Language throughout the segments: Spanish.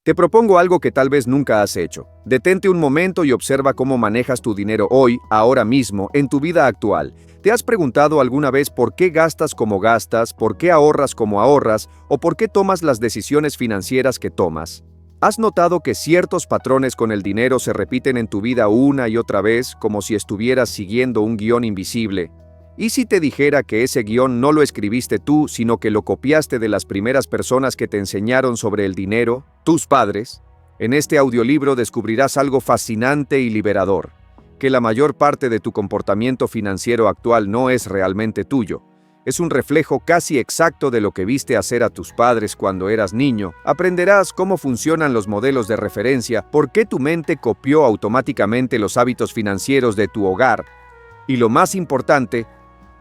Te propongo algo que tal vez nunca has hecho. Detente un momento y observa cómo manejas tu dinero hoy, ahora mismo, en tu vida actual. ¿Te has preguntado alguna vez por qué gastas como gastas, por qué ahorras como ahorras o por qué tomas las decisiones financieras que tomas? ¿Has notado que ciertos patrones con el dinero se repiten en tu vida una y otra vez, como si estuvieras siguiendo un guión invisible? ¿Y si te dijera que ese guión no lo escribiste tú, sino que lo copiaste de las primeras personas que te enseñaron sobre el dinero, tus padres? En este audiolibro descubrirás algo fascinante y liberador, que la mayor parte de tu comportamiento financiero actual no es realmente tuyo. Es un reflejo casi exacto de lo que viste hacer a tus padres cuando eras niño. Aprenderás cómo funcionan los modelos de referencia, por qué tu mente copió automáticamente los hábitos financieros de tu hogar, y lo más importante,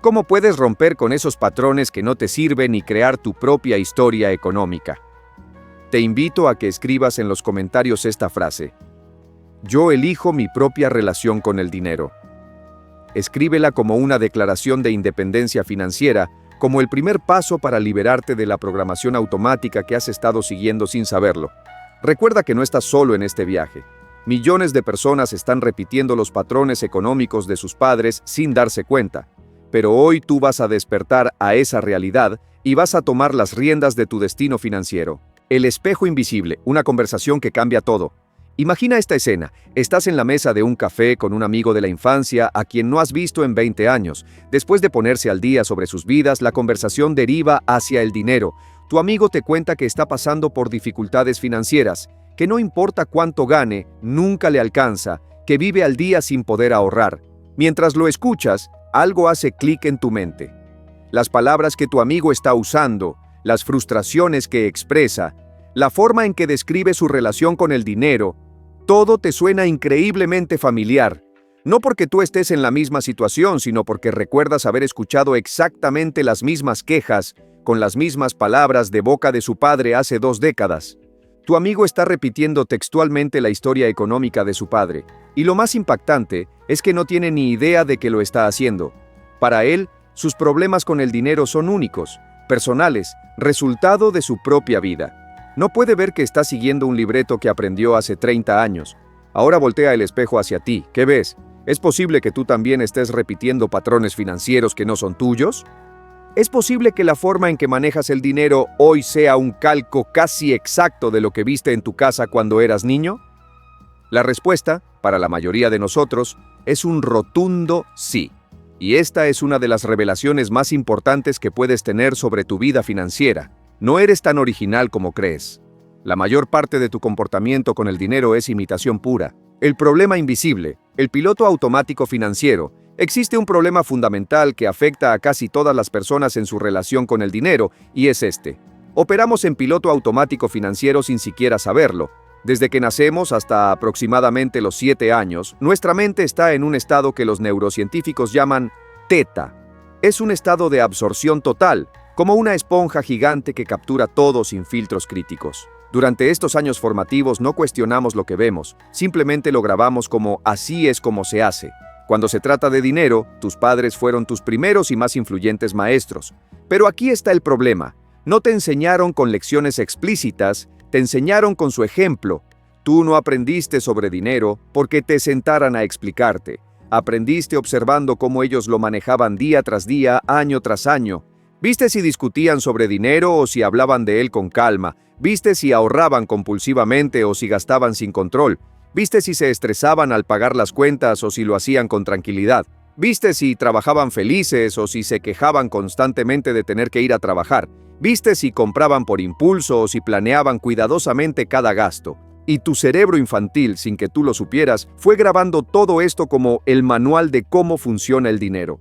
cómo puedes romper con esos patrones que no te sirven y crear tu propia historia económica. Te invito a que escribas en los comentarios esta frase: yo elijo mi propia relación con el dinero. Escríbela como una declaración de independencia financiera, como el primer paso para liberarte de la programación automática que has estado siguiendo sin saberlo. Recuerda que no estás solo en este viaje. Millones de personas están repitiendo los patrones económicos de sus padres sin darse cuenta. Pero hoy tú vas a despertar a esa realidad y vas a tomar las riendas de tu destino financiero. El espejo invisible, una conversación que cambia todo. Imagina esta escena. Estás en la mesa de un café con un amigo de la infancia a quien no has visto en 20 años. Después de ponerse al día sobre sus vidas, la conversación deriva hacia el dinero. Tu amigo te cuenta que está pasando por dificultades financieras, que no importa cuánto gane, nunca le alcanza, que vive al día sin poder ahorrar. Mientras lo escuchas, algo hace clic en tu mente. Las palabras que tu amigo está usando, las frustraciones que expresa, la forma en que describe su relación con el dinero, todo te suena increíblemente familiar. No porque tú estés en la misma situación, sino porque recuerdas haber escuchado exactamente las mismas quejas, con las mismas palabras de boca de su padre hace 2 décadas. Tu amigo está repitiendo textualmente la historia económica de su padre, y lo más impactante es que no tiene ni idea de que lo está haciendo. Para él, sus problemas con el dinero son únicos, personales, resultado de su propia vida. No puede ver que está siguiendo un libreto que aprendió hace 30 años. Ahora voltea el espejo hacia ti. ¿Qué ves? ¿Es posible que tú también estés repitiendo patrones financieros que no son tuyos? ¿Es posible que la forma en que manejas el dinero hoy sea un calco casi exacto de lo que viste en tu casa cuando eras niño? La respuesta, para la mayoría de nosotros, es un rotundo sí. Y esta es una de las revelaciones más importantes que puedes tener sobre tu vida financiera. No eres tan original como crees. La mayor parte de tu comportamiento con el dinero es imitación pura. El problema invisible, el piloto automático financiero. Existe un problema fundamental que afecta a casi todas las personas en su relación con el dinero, y es este. Operamos en piloto automático financiero sin siquiera saberlo. Desde que nacemos hasta aproximadamente los 7 años, nuestra mente está en un estado que los neurocientíficos llaman teta. Es un estado de absorción total, como una esponja gigante que captura todo sin filtros críticos. Durante estos años formativos no cuestionamos lo que vemos, simplemente lo grabamos como así es como se hace. Cuando se trata de dinero, tus padres fueron tus primeros y más influyentes maestros. Pero aquí está el problema. No te enseñaron con lecciones explícitas, te enseñaron con su ejemplo. Tú no aprendiste sobre dinero porque te sentaran a explicarte. Aprendiste observando cómo ellos lo manejaban día tras día, año tras año. Viste si discutían sobre dinero o si hablaban de él con calma. Viste si ahorraban compulsivamente o si gastaban sin control. Viste si se estresaban al pagar las cuentas o si lo hacían con tranquilidad. Viste si trabajaban felices o si se quejaban constantemente de tener que ir a trabajar. Viste si compraban por impulso o si planeaban cuidadosamente cada gasto. Y tu cerebro infantil, sin que tú lo supieras, fue grabando todo esto como el manual de cómo funciona el dinero.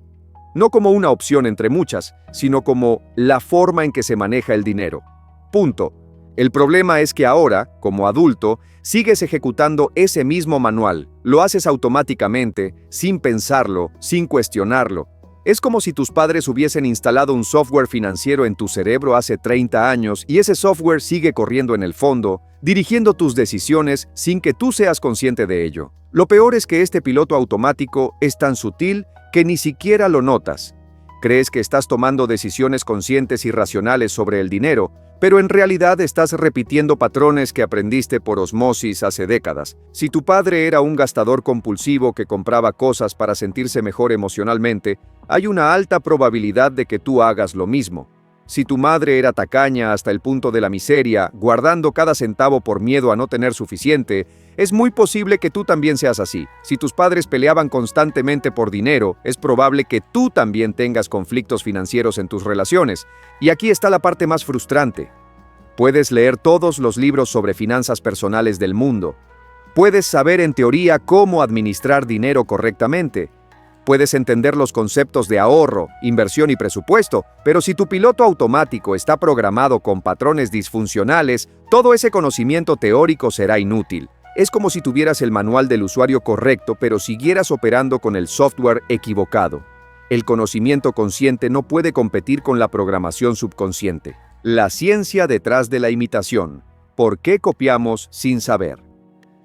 No como una opción entre muchas, sino como la forma en que se maneja el dinero. Punto. El problema es que ahora, como adulto, sigues ejecutando ese mismo manual. Lo haces automáticamente, sin pensarlo, sin cuestionarlo. Es como si tus padres hubiesen instalado un software financiero en tu cerebro hace 30 años y ese software sigue corriendo en el fondo, dirigiendo tus decisiones sin que tú seas consciente de ello. Lo peor es que este piloto automático es tan sutil que ni siquiera lo notas. Crees que estás tomando decisiones conscientes y racionales sobre el dinero, Pero en realidad estás repitiendo patrones que aprendiste por osmosis hace décadas. Si tu padre era un gastador compulsivo que compraba cosas para sentirse mejor emocionalmente, hay una alta probabilidad de que tú hagas lo mismo. Si tu madre era tacaña hasta el punto de la miseria, guardando cada centavo por miedo a no tener suficiente, es muy posible que tú también seas así. Si tus padres peleaban constantemente por dinero, es probable que tú también tengas conflictos financieros en tus relaciones. Y aquí está la parte más frustrante. Puedes leer todos los libros sobre finanzas personales del mundo. Puedes saber en teoría cómo administrar dinero correctamente. Puedes entender los conceptos de ahorro, inversión y presupuesto, pero si tu piloto automático está programado con patrones disfuncionales, todo ese conocimiento teórico será inútil. Es como si tuvieras el manual del usuario correcto, pero siguieras operando con el software equivocado. El conocimiento consciente no puede competir con la programación subconsciente. La ciencia detrás de la imitación. ¿Por qué copiamos sin saber?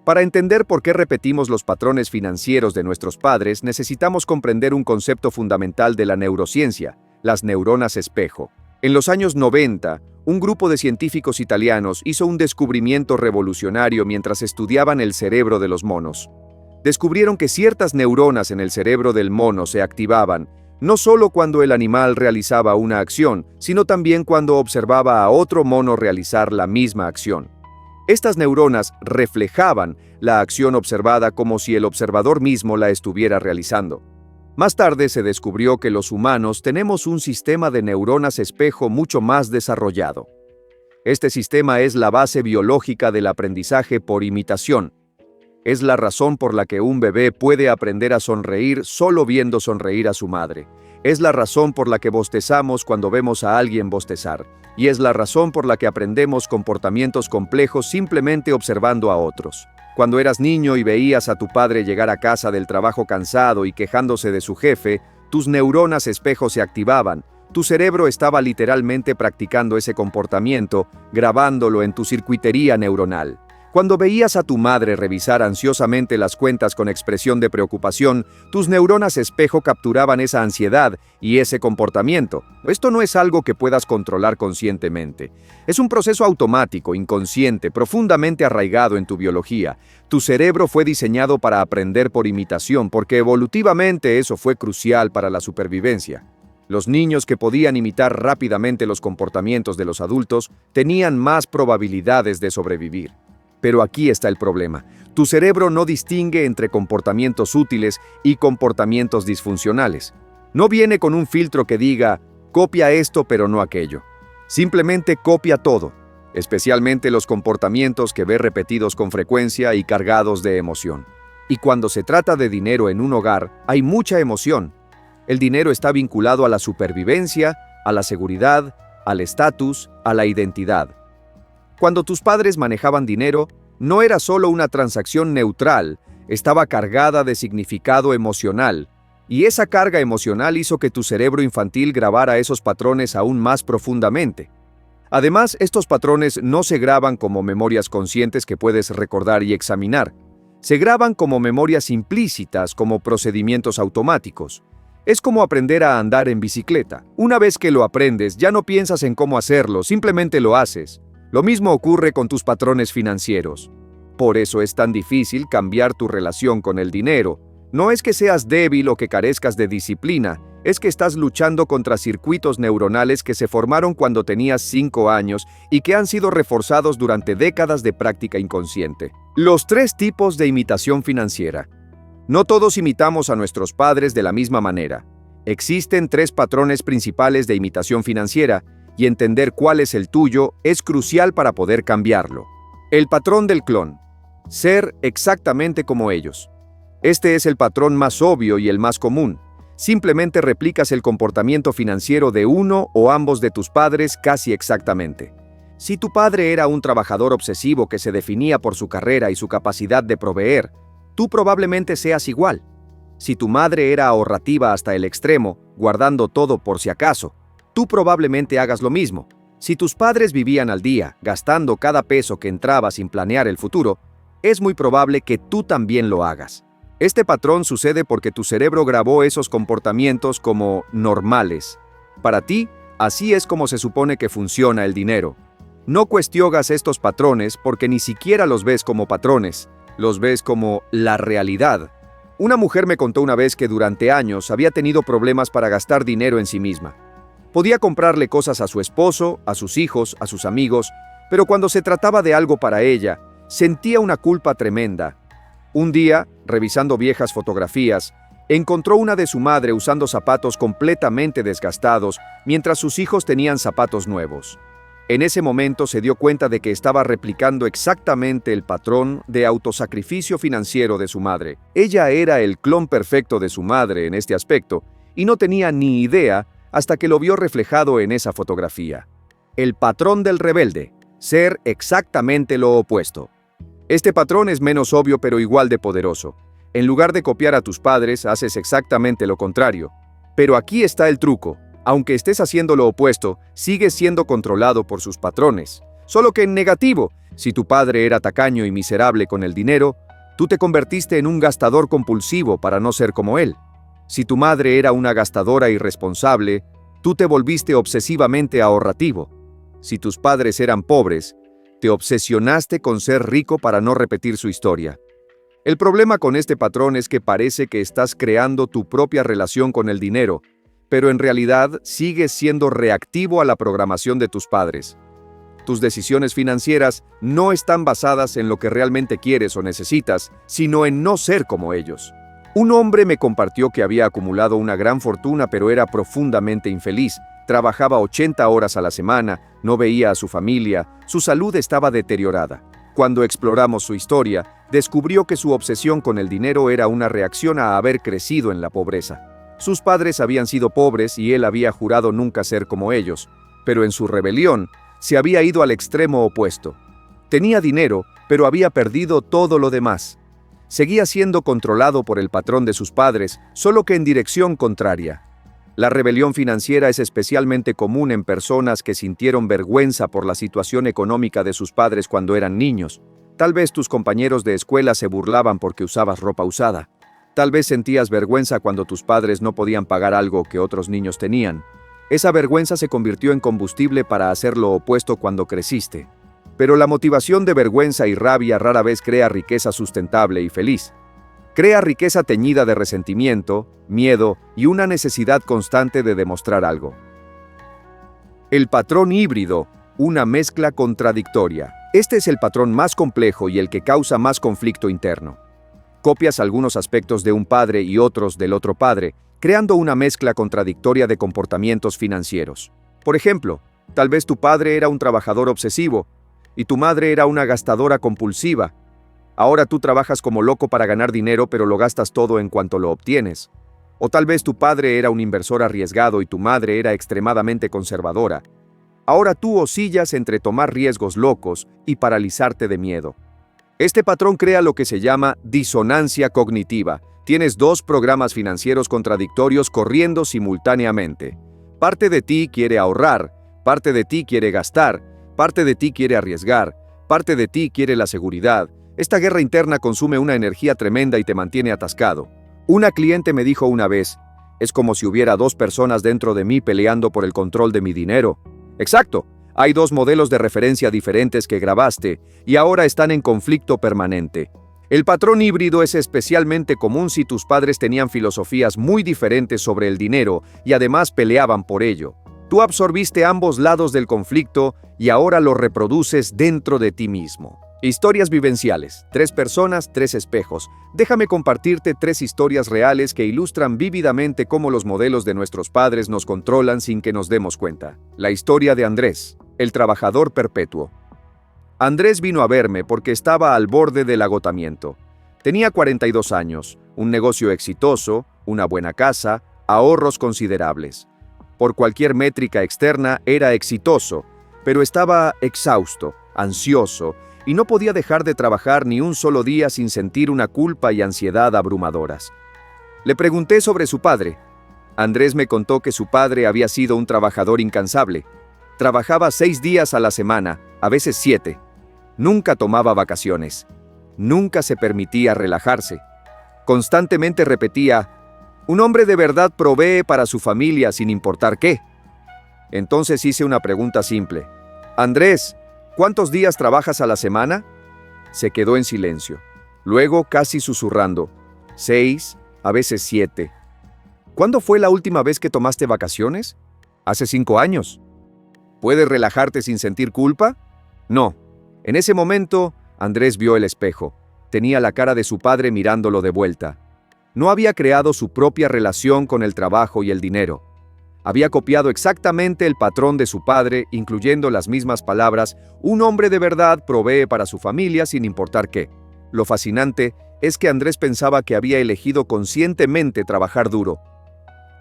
Para entender por qué repetimos los patrones financieros de nuestros padres, necesitamos comprender un concepto fundamental de la neurociencia, las neuronas espejo. En los años 90, un grupo de científicos italianos hizo un descubrimiento revolucionario mientras estudiaban el cerebro de los monos. Descubrieron que ciertas neuronas en el cerebro del mono se activaban, no solo cuando el animal realizaba una acción, sino también cuando observaba a otro mono realizar la misma acción. Estas neuronas reflejaban la acción observada como si el observador mismo la estuviera realizando. Más tarde se descubrió que los humanos tenemos un sistema de neuronas espejo mucho más desarrollado. Este sistema es la base biológica del aprendizaje por imitación. Es la razón por la que un bebé puede aprender a sonreír solo viendo sonreír a su madre. Es la razón por la que bostezamos cuando vemos a alguien bostezar. Y es la razón por la que aprendemos comportamientos complejos simplemente observando a otros. Cuando eras niño y veías a tu padre llegar a casa del trabajo cansado y quejándose de su jefe, tus neuronas espejo se activaban. Tu cerebro estaba literalmente practicando ese comportamiento, grabándolo en tu circuitería neuronal. Cuando veías a tu madre revisar ansiosamente las cuentas con expresión de preocupación, tus neuronas espejo capturaban esa ansiedad y ese comportamiento. Esto no es algo que puedas controlar conscientemente. Es un proceso automático, inconsciente, profundamente arraigado en tu biología. Tu cerebro fue diseñado para aprender por imitación, porque evolutivamente eso fue crucial para la supervivencia. Los niños que podían imitar rápidamente los comportamientos de los adultos tenían más probabilidades de sobrevivir. Pero aquí está el problema. Tu cerebro no distingue entre comportamientos útiles y comportamientos disfuncionales. No viene con un filtro que diga, copia esto pero no aquello. Simplemente copia todo, especialmente los comportamientos que ve repetidos con frecuencia y cargados de emoción. Y cuando se trata de dinero en un hogar, hay mucha emoción. El dinero está vinculado a la supervivencia, a la seguridad, al estatus, a la identidad. Cuando tus padres manejaban dinero, no era solo una transacción neutral, estaba cargada de significado emocional, y esa carga emocional hizo que tu cerebro infantil grabara esos patrones aún más profundamente. Además, estos patrones no se graban como memorias conscientes que puedes recordar y examinar. Se graban como memorias implícitas, como procedimientos automáticos. Es como aprender a andar en bicicleta. Una vez que lo aprendes, ya no piensas en cómo hacerlo, simplemente lo haces. Lo mismo ocurre con tus patrones financieros. Por eso es tan difícil cambiar tu relación con el dinero. No es que seas débil o que carezcas de disciplina, es que estás luchando contra circuitos neuronales que se formaron cuando tenías 5 años y que han sido reforzados durante décadas de práctica inconsciente. Los 3 tipos de imitación financiera. No todos imitamos a nuestros padres de la misma manera. Existen 3 patrones principales de imitación financiera, y entender cuál es el tuyo es crucial para poder cambiarlo. El patrón del clon. Ser exactamente como ellos. Este es el patrón más obvio y el más común. Simplemente replicas el comportamiento financiero de uno o ambos de tus padres casi exactamente. Si tu padre era un trabajador obsesivo que se definía por su carrera y su capacidad de proveer, tú probablemente seas igual. Si tu madre era ahorrativa hasta el extremo, guardando todo por si acaso, tú probablemente hagas lo mismo. Si tus padres vivían al día, gastando cada peso que entraba sin planear el futuro, es muy probable que tú también lo hagas. Este patrón sucede porque tu cerebro grabó esos comportamientos como normales. Para ti, así es como se supone que funciona el dinero. No cuestionas estos patrones porque ni siquiera los ves como patrones, los ves como la realidad. Una mujer me contó una vez que durante años había tenido problemas para gastar dinero en sí misma. Podía comprarle cosas a su esposo, a sus hijos, a sus amigos, pero cuando se trataba de algo para ella, sentía una culpa tremenda. Un día, revisando viejas fotografías, encontró una de su madre usando zapatos completamente desgastados, mientras sus hijos tenían zapatos nuevos. En ese momento se dio cuenta de que estaba replicando exactamente el patrón de autosacrificio financiero de su madre. Ella era el clon perfecto de su madre en este aspecto, y no tenía ni idea hasta que lo vio reflejado en esa fotografía. El patrón del rebelde, ser exactamente lo opuesto. Este patrón es menos obvio pero igual de poderoso. En lugar de copiar a tus padres, haces exactamente lo contrario. Pero aquí está el truco. Aunque estés haciendo lo opuesto, sigues siendo controlado por sus patrones. Solo que en negativo. Si tu padre era tacaño y miserable con el dinero, tú te convertiste en un gastador compulsivo para no ser como él. Si tu madre era una gastadora irresponsable, tú te volviste obsesivamente ahorrativo. Si tus padres eran pobres, te obsesionaste con ser rico para no repetir su historia. El problema con este patrón es que parece que estás creando tu propia relación con el dinero, pero en realidad sigues siendo reactivo a la programación de tus padres. Tus decisiones financieras no están basadas en lo que realmente quieres o necesitas, sino en no ser como ellos. Un hombre me compartió que había acumulado una gran fortuna pero era profundamente infeliz. Trabajaba 80 horas a la semana, no veía a su familia, su salud estaba deteriorada. Cuando exploramos su historia, descubrió que su obsesión con el dinero era una reacción a haber crecido en la pobreza. Sus padres habían sido pobres y él había jurado nunca ser como ellos, pero en su rebelión se había ido al extremo opuesto. Tenía dinero, pero había perdido todo lo demás. Seguía siendo controlado por el patrón de sus padres, solo que en dirección contraria. La rebelión financiera es especialmente común en personas que sintieron vergüenza por la situación económica de sus padres cuando eran niños. Tal vez tus compañeros de escuela se burlaban porque usabas ropa usada. Tal vez sentías vergüenza cuando tus padres no podían pagar algo que otros niños tenían. Esa vergüenza se convirtió en combustible para hacer lo opuesto cuando creciste. Pero la motivación de vergüenza y rabia rara vez crea riqueza sustentable y feliz. Crea riqueza teñida de resentimiento, miedo y una necesidad constante de demostrar algo. El patrón híbrido, una mezcla contradictoria. Este es el patrón más complejo y el que causa más conflicto interno. Copias algunos aspectos de un padre y otros del otro padre, creando una mezcla contradictoria de comportamientos financieros. Por ejemplo, tal vez tu padre era un trabajador obsesivo y tu madre era una gastadora compulsiva. Ahora tú trabajas como loco para ganar dinero, pero lo gastas todo en cuanto lo obtienes. O tal vez tu padre era un inversor arriesgado y tu madre era extremadamente conservadora. Ahora tú oscillas entre tomar riesgos locos y paralizarte de miedo. Este patrón crea lo que se llama disonancia cognitiva. Tienes dos programas financieros contradictorios corriendo simultáneamente. Parte de ti quiere ahorrar, parte de ti quiere gastar, parte de ti quiere arriesgar, parte de ti quiere la seguridad. Esta guerra interna consume una energía tremenda y te mantiene atascado. Una cliente me dijo una vez, es como si hubiera dos personas dentro de mí peleando por el control de mi dinero. Exacto. Hay dos modelos de referencia diferentes que grabaste y ahora están en conflicto permanente. El patrón híbrido es especialmente común si tus padres tenían filosofías muy diferentes sobre el dinero y además peleaban por ello. Tú absorbiste ambos lados del conflicto y ahora lo reproduces dentro de ti mismo. Historias vivenciales. 3 personas, 3 espejos. Déjame compartirte 3 historias reales que ilustran vívidamente cómo los modelos de nuestros padres nos controlan sin que nos demos cuenta. La historia de Andrés, el trabajador perpetuo. Andrés vino a verme porque estaba al borde del agotamiento. Tenía 42 años, un negocio exitoso, una buena casa, ahorros considerables. Por cualquier métrica externa era exitoso, pero estaba exhausto, ansioso, y no podía dejar de trabajar ni un solo día sin sentir una culpa y ansiedad abrumadoras. Le pregunté sobre su padre. Andrés me contó que su padre había sido un trabajador incansable. Trabajaba 6 días a la semana, a veces 7. Nunca tomaba vacaciones. Nunca se permitía relajarse. Constantemente repetía, un hombre de verdad provee para su familia sin importar qué. Entonces hice una pregunta simple. Andrés, ¿Cuántos días trabajas a la semana? Se quedó en silencio. Luego, casi susurrando, 6, a veces 7. ¿Cuándo fue la última vez que tomaste vacaciones? Hace 5 años. ¿Puedes relajarte sin sentir culpa? No. En ese momento, Andrés vio el espejo. Tenía la cara de su padre mirándolo de vuelta. No había creado su propia relación con el trabajo y el dinero. Había copiado exactamente el patrón de su padre, incluyendo las mismas palabras: un hombre de verdad provee para su familia sin importar qué. Lo fascinante es que Andrés pensaba que había elegido conscientemente trabajar duro.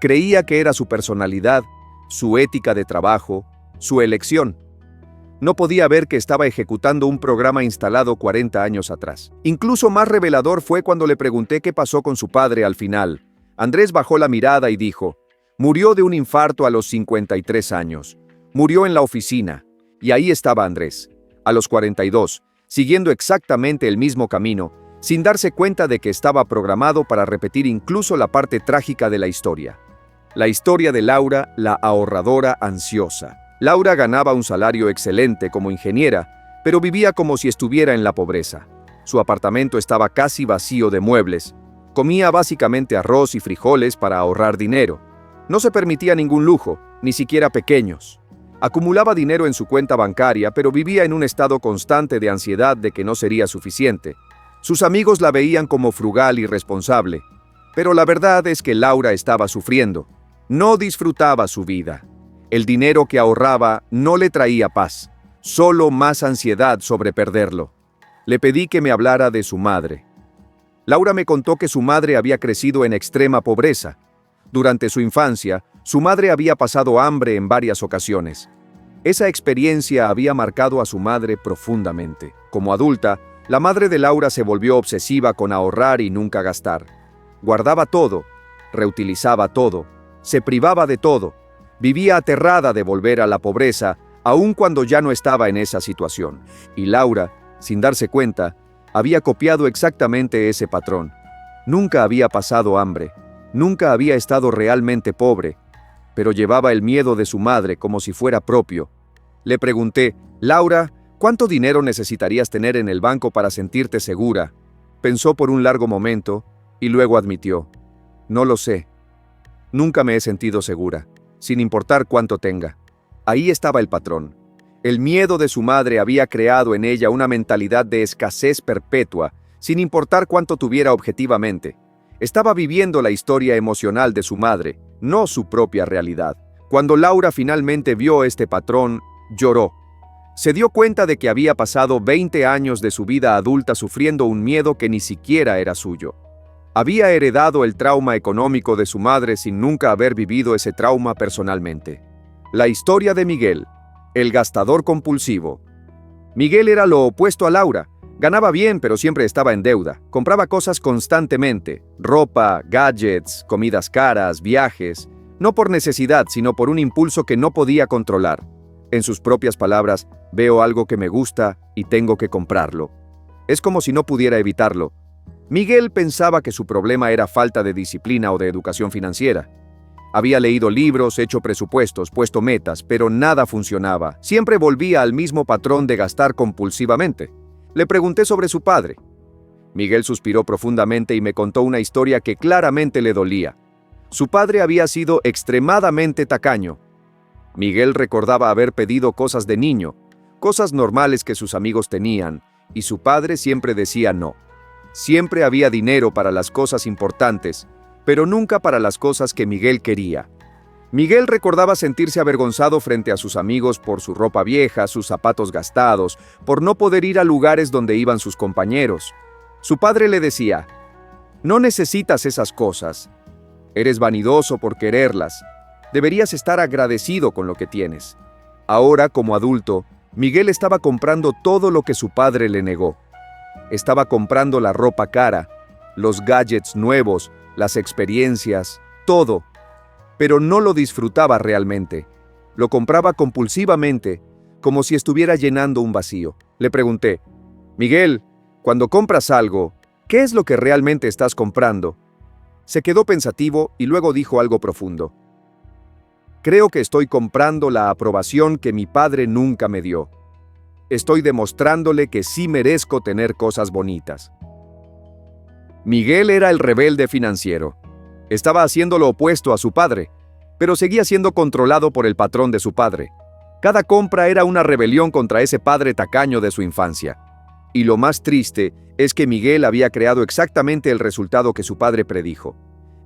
Creía que era su personalidad, su ética de trabajo, su elección. No podía ver que estaba ejecutando un programa instalado 40 años atrás. Incluso más revelador fue cuando le pregunté qué pasó con su padre al final. Andrés bajó la mirada y dijo: murió de un infarto a los 53 años. Murió en la oficina. Y ahí estaba Andrés, a los 42, siguiendo exactamente el mismo camino, sin darse cuenta de que estaba programado para repetir incluso la parte trágica de la historia. La historia de Laura, la ahorradora ansiosa. Laura ganaba un salario excelente como ingeniera, pero vivía como si estuviera en la pobreza. Su apartamento estaba casi vacío de muebles. Comía básicamente arroz y frijoles para ahorrar dinero. No se permitía ningún lujo, ni siquiera pequeños. Acumulaba dinero en su cuenta bancaria, pero vivía en un estado constante de ansiedad de que no sería suficiente. Sus amigos la veían como frugal y responsable, pero la verdad es que Laura estaba sufriendo. No disfrutaba su vida. El dinero que ahorraba no le traía paz, solo más ansiedad sobre perderlo. Le pedí que me hablara de su madre. Laura me contó que su madre había crecido en extrema pobreza. Durante su infancia, su madre había pasado hambre en varias ocasiones. Esa experiencia había marcado a su madre profundamente. Como adulta, la madre de Laura se volvió obsesiva con ahorrar y nunca gastar. Guardaba todo, reutilizaba todo, se privaba de todo. Vivía aterrada de volver a la pobreza, aun cuando ya no estaba en esa situación. Y Laura, sin darse cuenta, había copiado exactamente ese patrón. Nunca había pasado hambre, nunca había estado realmente pobre, pero llevaba el miedo de su madre como si fuera propio. Le pregunté: Laura, ¿cuánto dinero necesitarías tener en el banco para sentirte segura? Pensó por un largo momento y luego admitió: no lo sé. Nunca me he sentido segura, sin importar cuánto tenga. Ahí estaba el patrón. El miedo de su madre había creado en ella una mentalidad de escasez perpetua, sin importar cuánto tuviera objetivamente. Estaba viviendo la historia emocional de su madre, no su propia realidad. Cuando Laura finalmente vio este patrón, lloró. Se dio cuenta de que había pasado 20 años de su vida adulta sufriendo un miedo que ni siquiera era suyo. Había heredado el trauma económico de su madre sin nunca haber vivido ese trauma personalmente. La historia de Miguel, el gastador compulsivo. Miguel era lo opuesto a Laura. Ganaba bien, pero siempre estaba en deuda. Compraba cosas constantemente: ropa, gadgets, comidas caras, viajes. No por necesidad, sino por un impulso que no podía controlar. En sus propias palabras: veo algo que me gusta y tengo que comprarlo. Es como si no pudiera evitarlo. Miguel pensaba que su problema era falta de disciplina o de educación financiera. Había leído libros, hecho presupuestos, puesto metas, pero nada funcionaba. Siempre volvía al mismo patrón de gastar compulsivamente. Le pregunté sobre su padre. Miguel suspiró profundamente y me contó una historia que claramente le dolía. Su padre había sido extremadamente tacaño. Miguel recordaba haber pedido cosas de niño, cosas normales que sus amigos tenían, y su padre siempre decía no. Siempre había dinero para las cosas importantes, pero nunca para las cosas que Miguel quería. Miguel recordaba sentirse avergonzado frente a sus amigos por su ropa vieja, sus zapatos gastados, por no poder ir a lugares donde iban sus compañeros. Su padre le decía: no necesitas esas cosas. Eres vanidoso por quererlas. Deberías estar agradecido con lo que tienes. Ahora, como adulto, Miguel estaba comprando todo lo que su padre le negó. Estaba comprando la ropa cara, los gadgets nuevos, las experiencias, todo. Pero no lo disfrutaba realmente. Lo compraba compulsivamente, como si estuviera llenando un vacío. Le pregunté: Miguel, cuando compras algo, ¿qué es lo que realmente estás comprando? Se quedó pensativo y luego dijo algo profundo: creo que estoy comprando la aprobación que mi padre nunca me dio. Estoy demostrándole que sí merezco tener cosas bonitas. Miguel era el rebelde financiero. Estaba haciendo lo opuesto a su padre, pero seguía siendo controlado por el patrón de su padre. Cada compra era una rebelión contra ese padre tacaño de su infancia. Y lo más triste es que Miguel había creado exactamente el resultado que su padre predijo.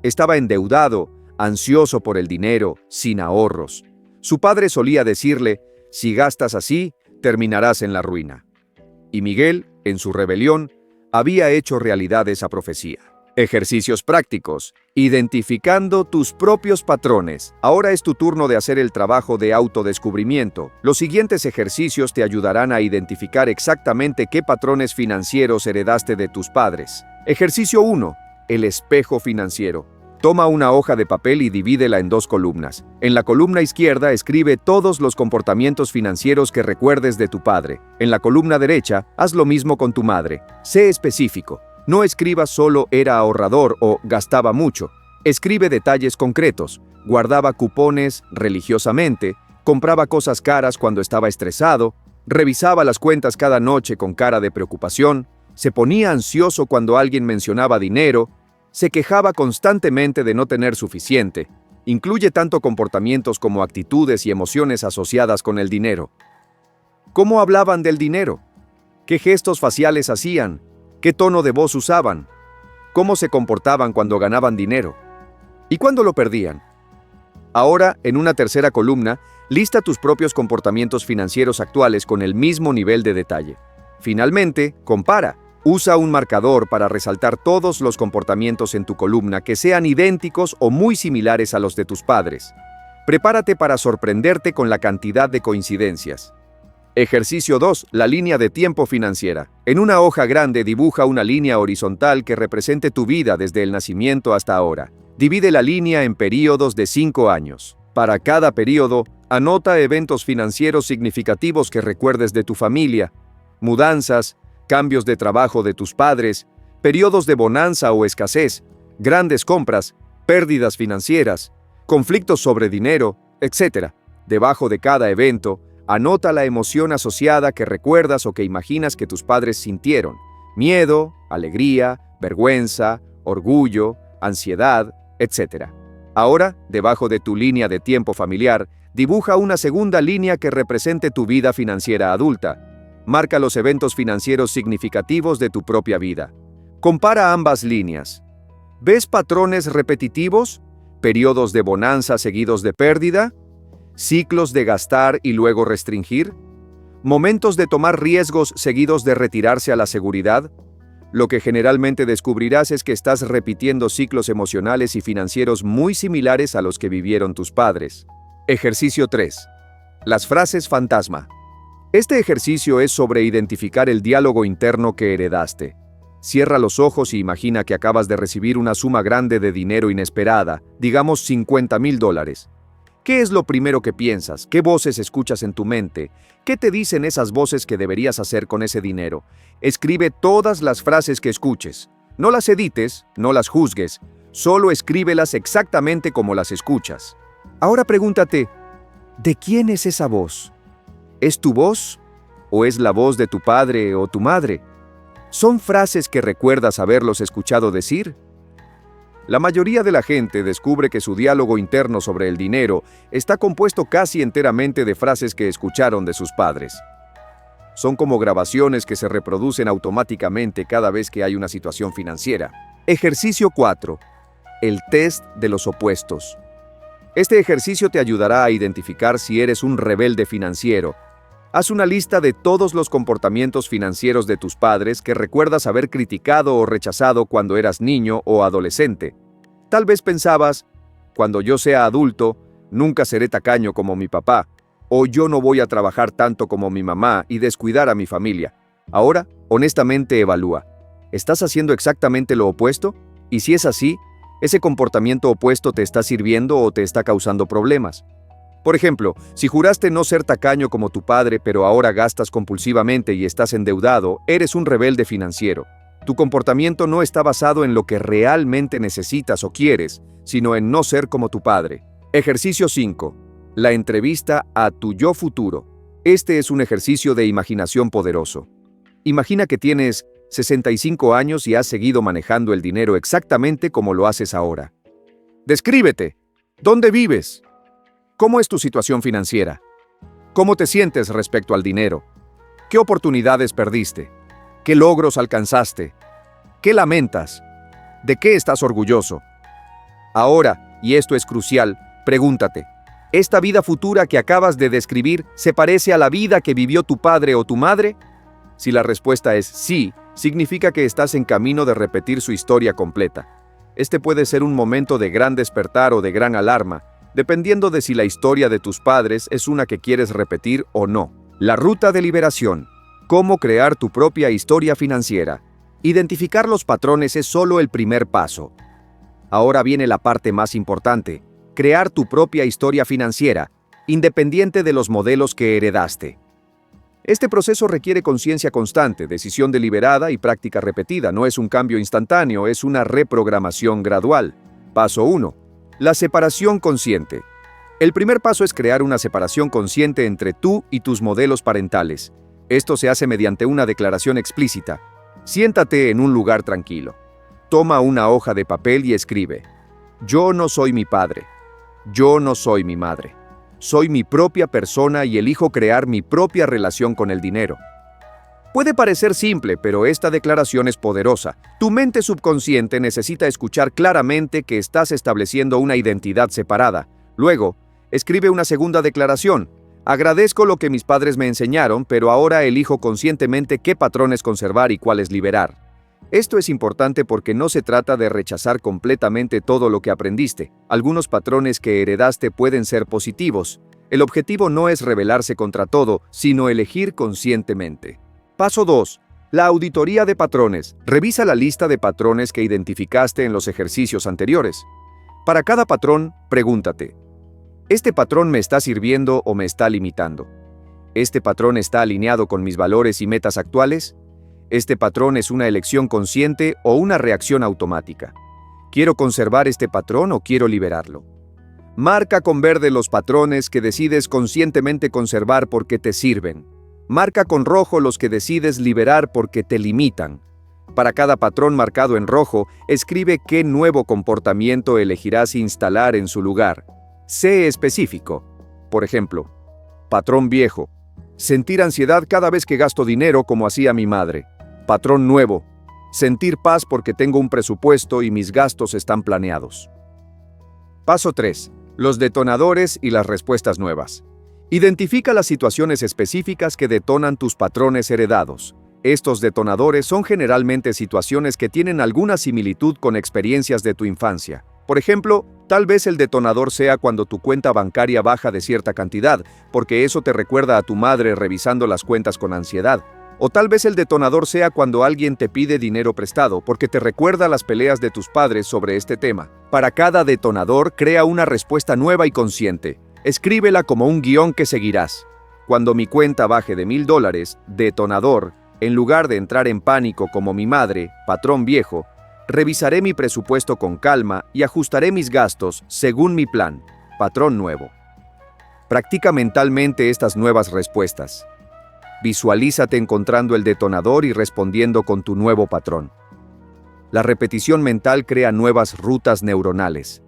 Estaba endeudado, ansioso por el dinero, sin ahorros. Su padre solía decirle, si gastas así, terminarás en la ruina. Y Miguel, en su rebelión, había hecho realidad esa profecía. Ejercicios prácticos. Identificando tus propios patrones. Ahora es tu turno de hacer el trabajo de autodescubrimiento. Los siguientes ejercicios te ayudarán a identificar exactamente qué patrones financieros heredaste de tus padres. Ejercicio 1. El espejo financiero. Toma una hoja de papel y divídela en 2 columnas. En la columna izquierda escribe todos los comportamientos financieros que recuerdes de tu padre. En la columna derecha, haz lo mismo con tu madre. Sé específico. No escribas solo era ahorrador o gastaba mucho. Escribe detalles concretos. Guardaba cupones religiosamente, compraba cosas caras cuando estaba estresado, revisaba las cuentas cada noche con cara de preocupación, se ponía ansioso cuando alguien mencionaba dinero, se quejaba constantemente de no tener suficiente. Incluye tanto comportamientos como actitudes y emociones asociadas con el dinero. ¿Cómo hablaban del dinero? ¿Qué gestos faciales hacían? ¿Qué tono de voz usaban? ¿Cómo se comportaban cuando ganaban dinero? ¿Y cuándo lo perdían? Ahora, en una tercera columna, lista tus propios comportamientos financieros actuales con el mismo nivel de detalle. Finalmente, compara. Usa un marcador para resaltar todos los comportamientos en tu columna que sean idénticos o muy similares a los de tus padres. Prepárate para sorprenderte con la cantidad de coincidencias. Ejercicio 2. La línea de tiempo financiera. En una hoja grande dibuja una línea horizontal que represente tu vida desde el nacimiento hasta ahora. Divide la línea en períodos de 5 años. Para cada período, anota eventos financieros significativos que recuerdes de tu familia, mudanzas, cambios de trabajo de tus padres, periodos de bonanza o escasez, grandes compras, pérdidas financieras, conflictos sobre dinero, etc. Debajo de cada evento, anota la emoción asociada que recuerdas o que imaginas que tus padres sintieron. Miedo, alegría, vergüenza, orgullo, ansiedad, etc. Ahora, debajo de tu línea de tiempo familiar, dibuja una segunda línea que represente tu vida financiera adulta. Marca los eventos financieros significativos de tu propia vida. Compara ambas líneas. ¿Ves patrones repetitivos? ¿Periodos de bonanza seguidos de pérdida? ¿Ciclos de gastar y luego restringir? ¿Momentos de tomar riesgos seguidos de retirarse a la seguridad? Lo que generalmente descubrirás es que estás repitiendo ciclos emocionales y financieros muy similares a los que vivieron tus padres. Ejercicio 3. Las frases fantasma. Este ejercicio es sobre identificar el diálogo interno que heredaste. Cierra los ojos y imagina que acabas de recibir una suma grande de dinero inesperada, digamos $50,000. ¿Qué es lo primero que piensas? ¿Qué voces escuchas en tu mente? ¿Qué te dicen esas voces que deberías hacer con ese dinero? Escribe todas las frases que escuches. No las edites, no las juzgues, solo escríbelas exactamente como las escuchas. Ahora pregúntate, ¿de quién es esa voz? ¿Es tu voz? ¿O es la voz de tu padre o tu madre? ¿Son frases que recuerdas haberlos escuchado decir? La mayoría de la gente descubre que su diálogo interno sobre el dinero está compuesto casi enteramente de frases que escucharon de sus padres. Son como grabaciones que se reproducen automáticamente cada vez que hay una situación financiera. Ejercicio 4. El test de los opuestos. Este ejercicio te ayudará a identificar si eres un rebelde financiero. Haz una lista de todos los comportamientos financieros de tus padres que recuerdas haber criticado o rechazado cuando eras niño o adolescente. Tal vez pensabas, cuando yo sea adulto, nunca seré tacaño como mi papá, o yo no voy a trabajar tanto como mi mamá y descuidar a mi familia. Ahora, honestamente evalúa. ¿Estás haciendo exactamente lo opuesto? Y si es así, ¿ese comportamiento opuesto te está sirviendo o te está causando problemas? Por ejemplo, si juraste no ser tacaño como tu padre, pero ahora gastas compulsivamente y estás endeudado, eres un rebelde financiero. Tu comportamiento no está basado en lo que realmente necesitas o quieres, sino en no ser como tu padre. Ejercicio 5. La entrevista a tu yo futuro. Este es un ejercicio de imaginación poderoso. Imagina que tienes 65 años y has seguido manejando el dinero exactamente como lo haces ahora. Descríbete. ¿Dónde vives? ¿Cómo es tu situación financiera? ¿Cómo te sientes respecto al dinero? ¿Qué oportunidades perdiste? ¿Qué logros alcanzaste? ¿Qué lamentas? ¿De qué estás orgulloso? Ahora, y esto es crucial, pregúntate, ¿esta vida futura que acabas de describir se parece a la vida que vivió tu padre o tu madre? Si la respuesta es sí, significa que estás en camino de repetir su historia completa. Este puede ser un momento de gran despertar o de gran alarma, dependiendo de si la historia de tus padres es una que quieres repetir o no. La ruta de liberación. Cómo crear tu propia historia financiera. Identificar los patrones es solo el primer paso. Ahora viene la parte más importante: crear tu propia historia financiera, independiente de los modelos que heredaste. Este proceso requiere conciencia constante, decisión deliberada y práctica repetida. No es un cambio instantáneo, es una reprogramación gradual. Paso 1. La separación consciente. El primer paso es crear una separación consciente entre tú y tus modelos parentales. Esto se hace mediante una declaración explícita. Siéntate en un lugar tranquilo. Toma una hoja de papel y escribe: yo no soy mi padre. Yo no soy mi madre. Soy mi propia persona y elijo crear mi propia relación con el dinero. Puede parecer simple, pero esta declaración es poderosa. Tu mente subconsciente necesita escuchar claramente que estás estableciendo una identidad separada. Luego, escribe una segunda declaración. Agradezco lo que mis padres me enseñaron, pero ahora elijo conscientemente qué patrones conservar y cuáles liberar. Esto es importante porque no se trata de rechazar completamente todo lo que aprendiste. Algunos patrones que heredaste pueden ser positivos. El objetivo no es rebelarse contra todo, sino elegir conscientemente. Paso 2. La auditoría de patrones. Revisa la lista de patrones que identificaste en los ejercicios anteriores. Para cada patrón, pregúntate: ¿este patrón me está sirviendo o me está limitando? ¿Este patrón está alineado con mis valores y metas actuales? ¿Este patrón es una elección consciente o una reacción automática? ¿Quiero conservar este patrón o quiero liberarlo? Marca con verde los patrones que decides conscientemente conservar porque te sirven. Marca con rojo los que decides liberar porque te limitan. Para cada patrón marcado en rojo, escribe qué nuevo comportamiento elegirás instalar en su lugar. Sé específico. Por ejemplo, patrón viejo: sentir ansiedad cada vez que gasto dinero como hacía mi madre. Patrón nuevo: sentir paz porque tengo un presupuesto y mis gastos están planeados. Paso 3. Los detonadores y las respuestas nuevas. Identifica las situaciones específicas que detonan tus patrones heredados. Estos detonadores son generalmente situaciones que tienen alguna similitud con experiencias de tu infancia. Por ejemplo, tal vez el detonador sea cuando tu cuenta bancaria baja de cierta cantidad, porque eso te recuerda a tu madre revisando las cuentas con ansiedad. O tal vez el detonador sea cuando alguien te pide dinero prestado, porque te recuerda las peleas de tus padres sobre este tema. Para cada detonador, crea una respuesta nueva y consciente. Escríbela como un guión que seguirás. Cuando mi cuenta baje de $1000, detonador: en lugar de entrar en pánico como mi madre, patrón viejo, revisaré mi presupuesto con calma y ajustaré mis gastos según mi plan, patrón nuevo. Practica mentalmente estas nuevas respuestas. Visualízate encontrando el detonador y respondiendo con tu nuevo patrón. La repetición mental crea nuevas rutas neuronales.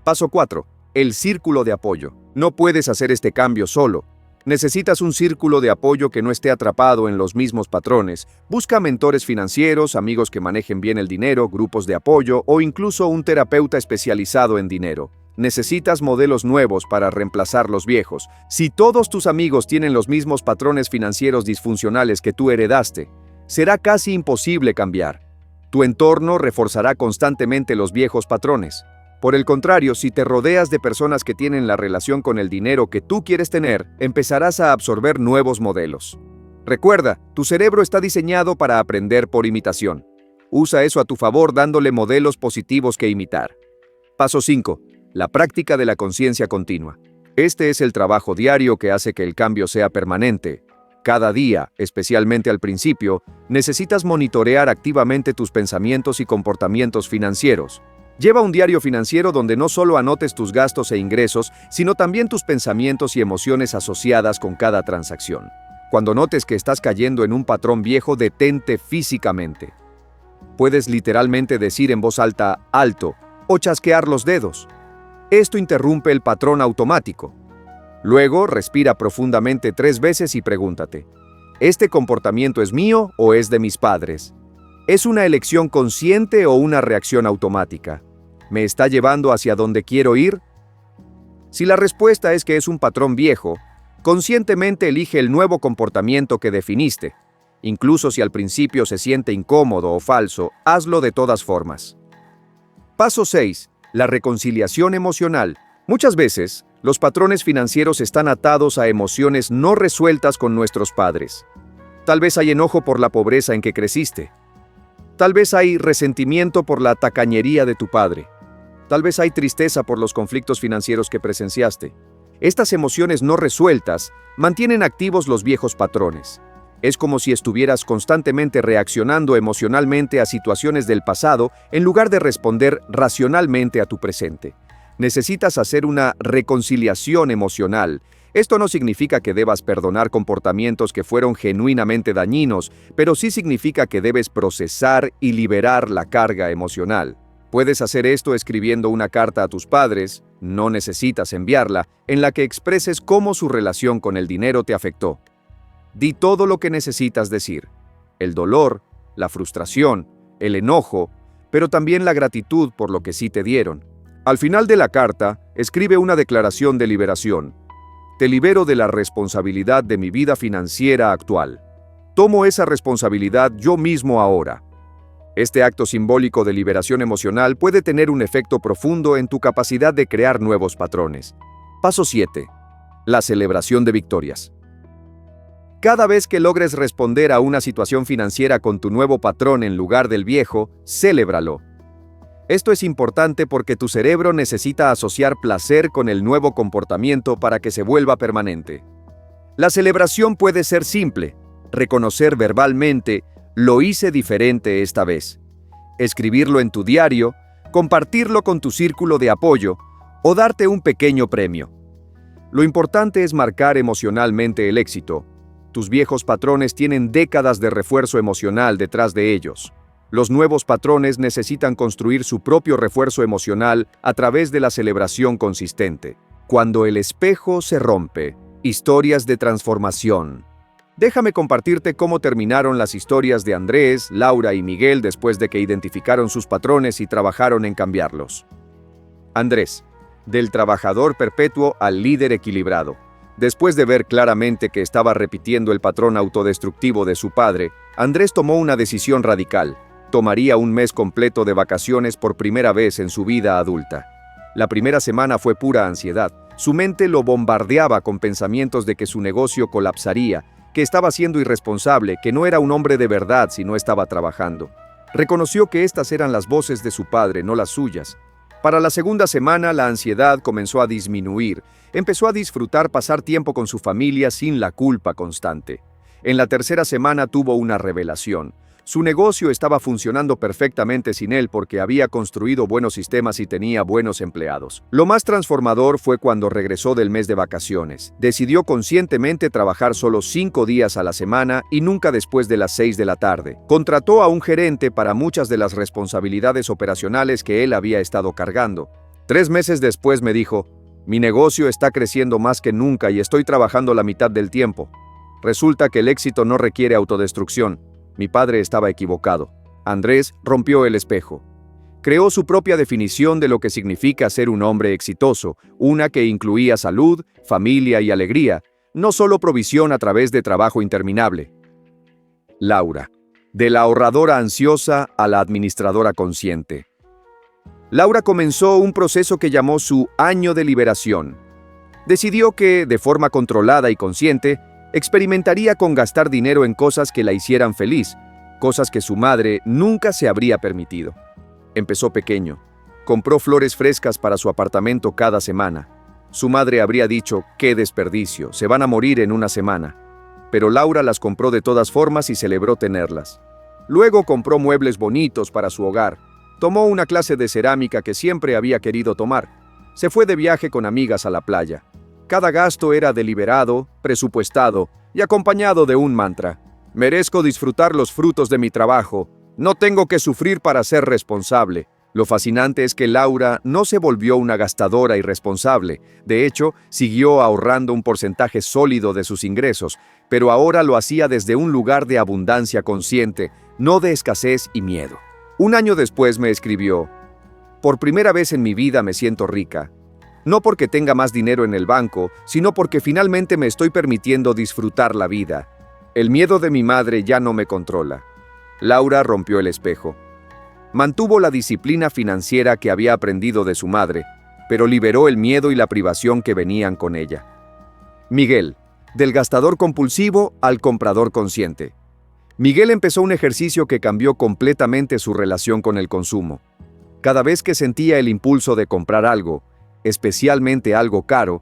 Paso 4. El círculo de apoyo. No puedes hacer este cambio solo. Necesitas un círculo de apoyo que no esté atrapado en los mismos patrones. Busca mentores financieros, amigos que manejen bien el dinero, grupos de apoyo o incluso un terapeuta especializado en dinero. Necesitas modelos nuevos para reemplazar los viejos. Si todos tus amigos tienen los mismos patrones financieros disfuncionales que tú heredaste, será casi imposible cambiar. Tu entorno reforzará constantemente los viejos patrones. Por el contrario, si te rodeas de personas que tienen la relación con el dinero que tú quieres tener, empezarás a absorber nuevos modelos. Recuerda, tu cerebro está diseñado para aprender por imitación. Usa eso a tu favor dándole modelos positivos que imitar. Paso 5. La práctica de la conciencia continua. Este es el trabajo diario que hace que el cambio sea permanente. Cada día, especialmente al principio, necesitas monitorear activamente tus pensamientos y comportamientos financieros. Lleva un diario financiero donde no solo anotes tus gastos e ingresos, sino también tus pensamientos y emociones asociadas con cada transacción. Cuando notes que estás cayendo en un patrón viejo, detente físicamente. Puedes literalmente decir en voz alta, alto, o chasquear los dedos. Esto interrumpe el patrón automático. Luego, respira profundamente 3 veces y pregúntate, ¿este comportamiento es mío o es de mis padres? ¿Es una elección consciente o una reacción automática? ¿Me está llevando hacia donde quiero ir? Si la respuesta es que es un patrón viejo, conscientemente elige el nuevo comportamiento que definiste. Incluso si al principio se siente incómodo o falso, hazlo de todas formas. Paso 6. La reconciliación emocional. Muchas veces, los patrones financieros están atados a emociones no resueltas con nuestros padres. Tal vez hay enojo por la pobreza en que creciste. Tal vez hay resentimiento por la tacañería de tu padre. Tal vez hay tristeza por los conflictos financieros que presenciaste. Estas emociones no resueltas mantienen activos los viejos patrones. Es como si estuvieras constantemente reaccionando emocionalmente a situaciones del pasado en lugar de responder racionalmente a tu presente. Necesitas hacer una reconciliación emocional. Esto no significa que debas perdonar comportamientos que fueron genuinamente dañinos, pero sí significa que debes procesar y liberar la carga emocional. Puedes hacer esto escribiendo una carta a tus padres, no necesitas enviarla, en la que expreses cómo su relación con el dinero te afectó. Di todo lo que necesitas decir: el dolor, la frustración, el enojo, pero también la gratitud por lo que sí te dieron. Al final de la carta, escribe una declaración de liberación. Te libero de la responsabilidad de mi vida financiera actual. Tomo esa responsabilidad yo mismo ahora. Este acto simbólico de liberación emocional puede tener un efecto profundo en tu capacidad de crear nuevos patrones. Paso 7. La celebración de victorias. Cada vez que logres responder a una situación financiera con tu nuevo patrón en lugar del viejo, celébralo. Esto es importante porque tu cerebro necesita asociar placer con el nuevo comportamiento para que se vuelva permanente. La celebración puede ser simple: reconocer verbalmente, lo hice diferente esta vez. Escribirlo en tu diario, compartirlo con tu círculo de apoyo o darte un pequeño premio. Lo importante es marcar emocionalmente el éxito. Tus viejos patrones tienen décadas de refuerzo emocional detrás de ellos. Los nuevos patrones necesitan construir su propio refuerzo emocional a través de la celebración consistente. Cuando el espejo se rompe. Historias de transformación. Déjame compartirte cómo terminaron las historias de Andrés, Laura y Miguel después de que identificaron sus patrones y trabajaron en cambiarlos. Andrés, del trabajador perpetuo al líder equilibrado. Después de ver claramente que estaba repitiendo el patrón autodestructivo de su padre, Andrés tomó una decisión radical. Tomaría un mes completo de vacaciones por primera vez en su vida adulta. La primera semana fue pura ansiedad. Su mente lo bombardeaba con pensamientos de que su negocio colapsaría, que estaba siendo irresponsable, que no era un hombre de verdad si no estaba trabajando. Reconoció que estas eran las voces de su padre, no las suyas. Para la segunda semana, la ansiedad comenzó a disminuir. Empezó a disfrutar pasar tiempo con su familia sin la culpa constante. En la tercera semana tuvo una revelación. Su negocio estaba funcionando perfectamente sin él porque había construido buenos sistemas y tenía buenos empleados. Lo más transformador fue cuando regresó del mes de vacaciones. Decidió conscientemente trabajar solo 5 días a la semana y nunca después de las 6 de la tarde. Contrató a un gerente para muchas de las responsabilidades operacionales que él había estado cargando. 3 meses después me dijo: mi negocio está creciendo más que nunca y estoy trabajando la mitad del tiempo. Resulta que el éxito no requiere autodestrucción. Mi padre estaba equivocado. Andrés rompió el espejo. Creó su propia definición de lo que significa ser un hombre exitoso, una que incluía salud, familia y alegría, no solo provisión a través de trabajo interminable. Laura, de la ahorradora ansiosa a la administradora consciente. Laura comenzó un proceso que llamó su año de liberación. Decidió que, de forma controlada y consciente, experimentaría con gastar dinero en cosas que la hicieran feliz, cosas que su madre nunca se habría permitido. Empezó pequeño. Compró flores frescas para su apartamento cada semana. Su madre habría dicho: ¡qué desperdicio! Se van a morir en una semana. Pero Laura las compró de todas formas y celebró tenerlas. Luego compró muebles bonitos para su hogar. Tomó una clase de cerámica que siempre había querido tomar. Se fue de viaje con amigas a la playa. Cada gasto era deliberado, presupuestado y acompañado de un mantra. Merezco disfrutar los frutos de mi trabajo. No tengo que sufrir para ser responsable. Lo fascinante es que Laura no se volvió una gastadora irresponsable. De hecho, siguió ahorrando un porcentaje sólido de sus ingresos, pero ahora lo hacía desde un lugar de abundancia consciente, no de escasez y miedo. Un año después me escribió: por primera vez en mi vida me siento rica. No porque tenga más dinero en el banco, sino porque finalmente me estoy permitiendo disfrutar la vida. El miedo de mi madre ya no me controla. Laura rompió el espejo. Mantuvo la disciplina financiera que había aprendido de su madre, pero liberó el miedo y la privación que venían con ella. Miguel, del gastador compulsivo al comprador consciente. Miguel empezó un ejercicio que cambió completamente su relación con el consumo. Cada vez que sentía el impulso de comprar algo, especialmente algo caro,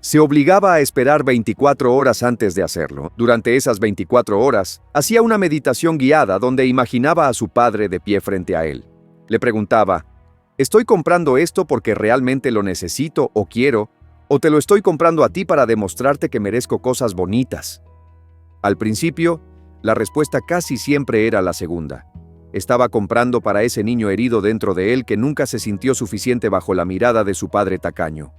se obligaba a esperar 24 horas antes de hacerlo. Durante esas 24 horas, hacía una meditación guiada donde imaginaba a su padre de pie frente a él. Le preguntaba: ¿estoy comprando esto porque realmente lo necesito o quiero? ¿O te lo estoy comprando a ti para demostrarte que merezco cosas bonitas? Al principio, la respuesta casi siempre era la segunda. Estaba comprando para ese niño herido dentro de él que nunca se sintió suficiente bajo la mirada de su padre tacaño.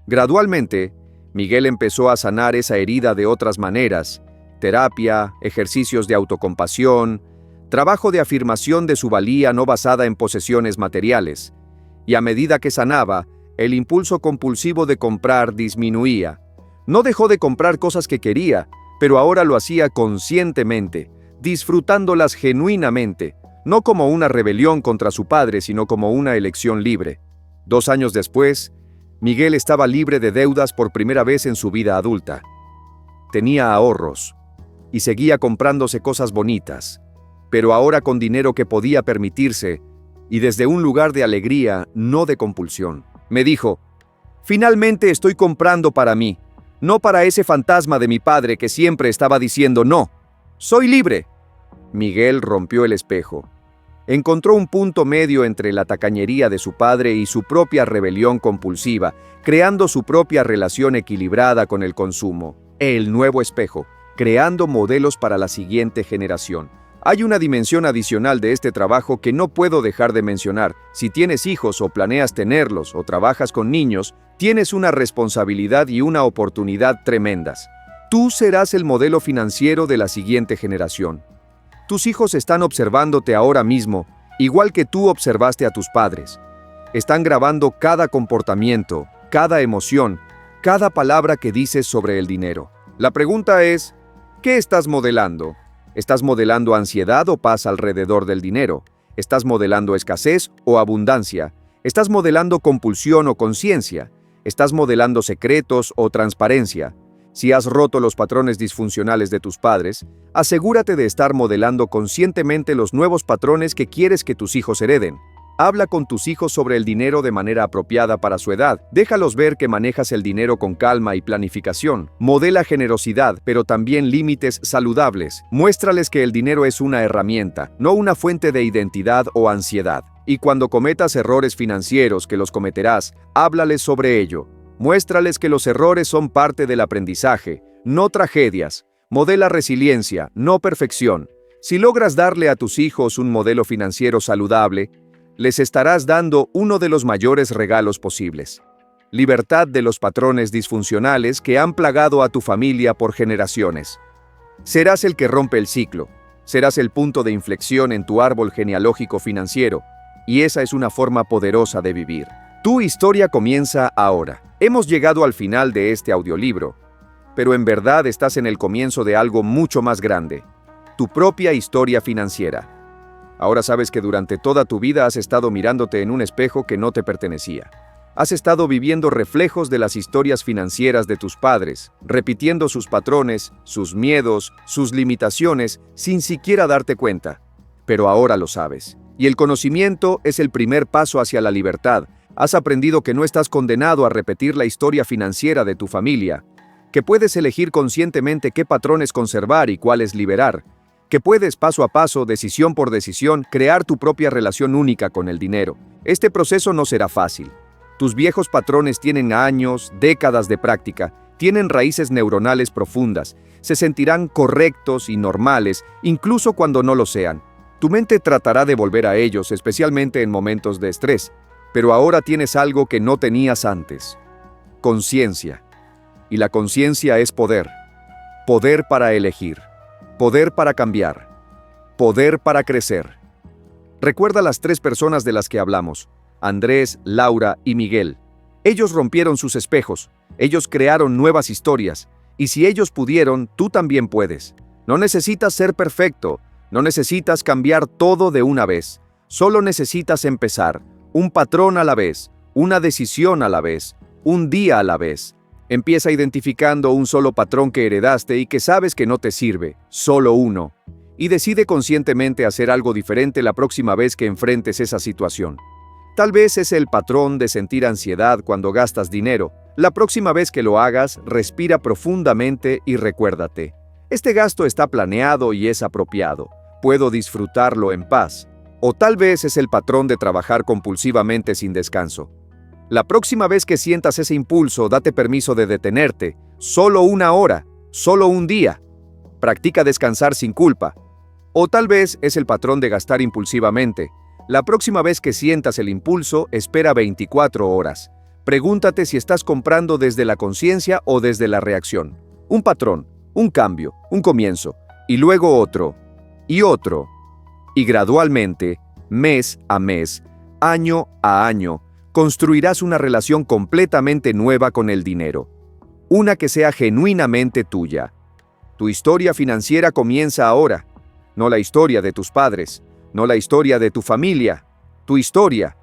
Gradualmente, Miguel empezó a sanar esa herida de otras maneras: terapia, ejercicios de autocompasión, trabajo de afirmación de su valía no basada en posesiones materiales. Y a medida que sanaba, el impulso compulsivo de comprar disminuía. No dejó de comprar cosas que quería, pero ahora lo hacía conscientemente, disfrutándolas genuinamente, no como una rebelión contra su padre, sino como una elección libre. 2 años después, Miguel estaba libre de deudas por primera vez en su vida adulta. Tenía ahorros y seguía comprándose cosas bonitas, pero ahora con dinero que podía permitirse y desde un lugar de alegría, no de compulsión. Me dijo: finalmente estoy comprando para mí, no para ese fantasma de mi padre que siempre estaba diciendo no. Soy libre. Miguel rompió el espejo. Encontró un punto medio entre la tacañería de su padre y su propia rebelión compulsiva, creando su propia relación equilibrada con el consumo. El nuevo espejo, creando modelos para la siguiente generación. Hay una dimensión adicional de este trabajo que no puedo dejar de mencionar. Si tienes hijos o planeas tenerlos o trabajas con niños, tienes una responsabilidad y una oportunidad tremendas. Tú serás el modelo financiero de la siguiente generación. Tus hijos están observándote ahora mismo, igual que tú observaste a tus padres. Están grabando cada comportamiento, cada emoción, cada palabra que dices sobre el dinero. La pregunta es: ¿qué estás modelando? ¿Estás modelando ansiedad o paz alrededor del dinero? ¿Estás modelando escasez o abundancia? ¿Estás modelando compulsión o conciencia? ¿Estás modelando secretos o transparencia? Si has roto los patrones disfuncionales de tus padres, asegúrate de estar modelando conscientemente los nuevos patrones que quieres que tus hijos hereden. Habla con tus hijos sobre el dinero de manera apropiada para su edad. Déjalos ver que manejas el dinero con calma y planificación. Modela generosidad, pero también límites saludables. Muéstrales que el dinero es una herramienta, no una fuente de identidad o ansiedad. Y cuando cometas errores financieros, que los cometerás, háblales sobre ello. Muéstrales que los errores son parte del aprendizaje, no tragedias. Modela resiliencia, no perfección. Si logras darle a tus hijos un modelo financiero saludable, les estarás dando uno de los mayores regalos posibles: libertad de los patrones disfuncionales que han plagado a tu familia por generaciones. Serás el que rompe el ciclo, serás el punto de inflexión en tu árbol genealógico financiero, y esa es una forma poderosa de vivir. Tu historia comienza ahora. Hemos llegado al final de este audiolibro, pero en verdad estás en el comienzo de algo mucho más grande: tu propia historia financiera. Ahora sabes que durante toda tu vida has estado mirándote en un espejo que no te pertenecía. Has estado viviendo reflejos de las historias financieras de tus padres, repitiendo sus patrones, sus miedos, sus limitaciones, sin siquiera darte cuenta. Pero ahora lo sabes, y el conocimiento es el primer paso hacia la libertad. Has aprendido que no estás condenado a repetir la historia financiera de tu familia, que puedes elegir conscientemente qué patrones conservar y cuáles liberar, que puedes paso a paso, decisión por decisión, crear tu propia relación única con el dinero. Este proceso no será fácil. Tus viejos patrones tienen años, décadas de práctica, tienen raíces neuronales profundas, se sentirán correctos y normales, incluso cuando no lo sean. Tu mente tratará de volver a ellos, especialmente en momentos de estrés, pero ahora tienes algo que no tenías antes: conciencia. Y la conciencia es poder. Poder para elegir. Poder para cambiar. Poder para crecer. Recuerda las 3 personas de las que hablamos: Andrés, Laura y Miguel. Ellos rompieron sus espejos, ellos crearon nuevas historias, y si ellos pudieron, tú también puedes. No necesitas ser perfecto, no necesitas cambiar todo de una vez, solo necesitas empezar, un patrón a la vez, una decisión a la vez, un día a la vez. Empieza identificando un solo patrón que heredaste y que sabes que no te sirve, solo uno, y decide conscientemente hacer algo diferente la próxima vez que enfrentes esa situación. Tal vez es el patrón de sentir ansiedad cuando gastas dinero. La próxima vez que lo hagas, respira profundamente y recuérdate: este gasto está planeado y es apropiado. Puedo disfrutarlo en paz. O tal vez es el patrón de trabajar compulsivamente sin descanso. La próxima vez que sientas ese impulso, date permiso de detenerte. Solo 1 hora, solo un día. Practica descansar sin culpa. O tal vez es el patrón de gastar impulsivamente. La próxima vez que sientas el impulso, espera 24 horas. Pregúntate si estás comprando desde la conciencia o desde la reacción. Un patrón, un cambio, un comienzo, y luego otro, y otro. Y gradualmente, mes a mes, año a año, construirás una relación completamente nueva con el dinero. Una que sea genuinamente tuya. Tu historia financiera comienza ahora, no la historia de tus padres. No la historia de tu familia, tu historia.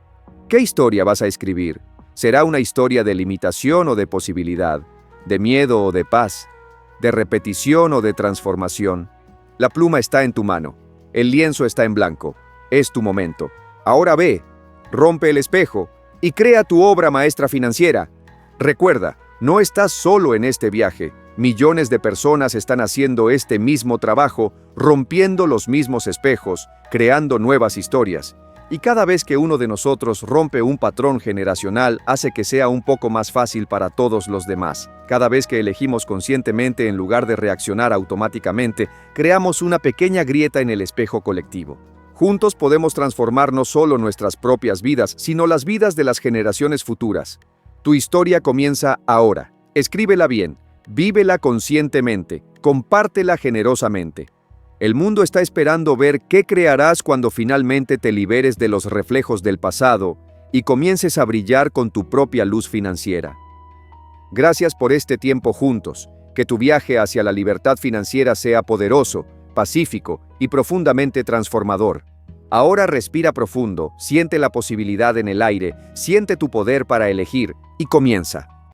¿Qué historia vas a escribir? ¿Será una historia de limitación o de posibilidad? ¿De miedo o de paz? ¿De repetición o de transformación? La pluma está en tu mano. El lienzo está en blanco. Es tu momento. Ahora ve, rompe el espejo y crea tu obra maestra financiera. Recuerda, no estás solo en este viaje. Millones de personas están haciendo este mismo trabajo, rompiendo los mismos espejos, creando nuevas historias. Y cada vez que uno de nosotros rompe un patrón generacional, hace que sea un poco más fácil para todos los demás. Cada vez que elegimos conscientemente en lugar de reaccionar automáticamente, creamos una pequeña grieta en el espejo colectivo. Juntos podemos transformar no solo nuestras propias vidas, sino las vidas de las generaciones futuras. Tu historia comienza ahora. Escríbela bien. Vívela conscientemente, compártela generosamente. El mundo está esperando ver qué crearás cuando finalmente te liberes de los reflejos del pasado y comiences a brillar con tu propia luz financiera. Gracias por este tiempo juntos. Que tu viaje hacia la libertad financiera sea poderoso, pacífico y profundamente transformador. Ahora respira profundo, siente la posibilidad en el aire, siente tu poder para elegir y comienza.